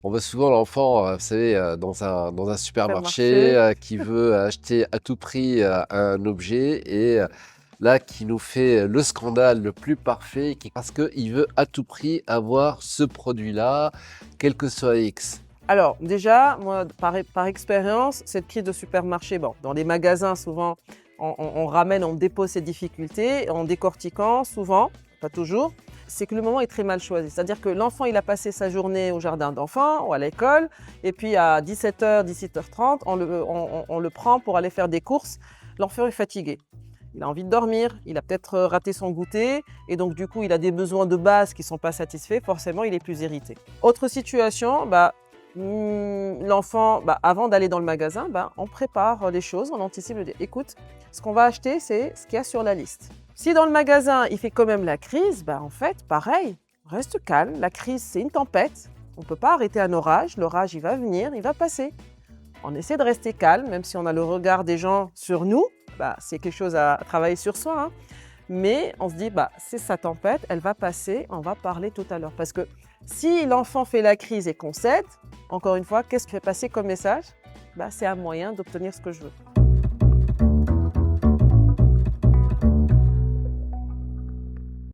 On voit souvent l'enfant, vous savez, dans un supermarché, Supermarché. qui veut acheter à tout prix, un objet et là, qui nous fait le scandale le plus parfait, qui parce qu'il veut à tout prix avoir ce produit-là, quel que soit X. Alors déjà, moi, par expérience, cette crise de supermarché, bon, dans les magasins, souvent, on ramène, on dépose ces difficultés en décortiquant, souvent, pas toujours, c'est que le moment est très mal choisi. C'est-à-dire que l'enfant, il a passé sa journée au jardin d'enfants ou à l'école, et puis à 17h, 17h30, on le prend pour aller faire des courses. L'enfant est fatigué. Il a envie de dormir, il a peut-être raté son goûter, et donc du coup, il a des besoins de base qui ne sont pas satisfaits, forcément, il est plus irrité. Autre situation, l'enfant, avant d'aller dans le magasin, on prépare les choses, on anticipe, on dit, écoute, ce qu'on va acheter, c'est ce qu'il y a sur la liste. Si dans le magasin, il fait quand même la crise, en fait, pareil, reste calme. La crise, c'est une tempête. On ne peut pas arrêter un orage. L'orage, il va venir, il va passer. On essaie de rester calme, même si on a le regard des gens sur nous. C'est quelque chose à travailler sur soi, hein. Mais on se dit, c'est sa tempête, elle va passer, on va parler tout à l'heure. Parce que si l'enfant fait la crise et qu'on cède, encore une fois, qu'est-ce qui fait passer comme message? C'est un moyen d'obtenir ce que je veux.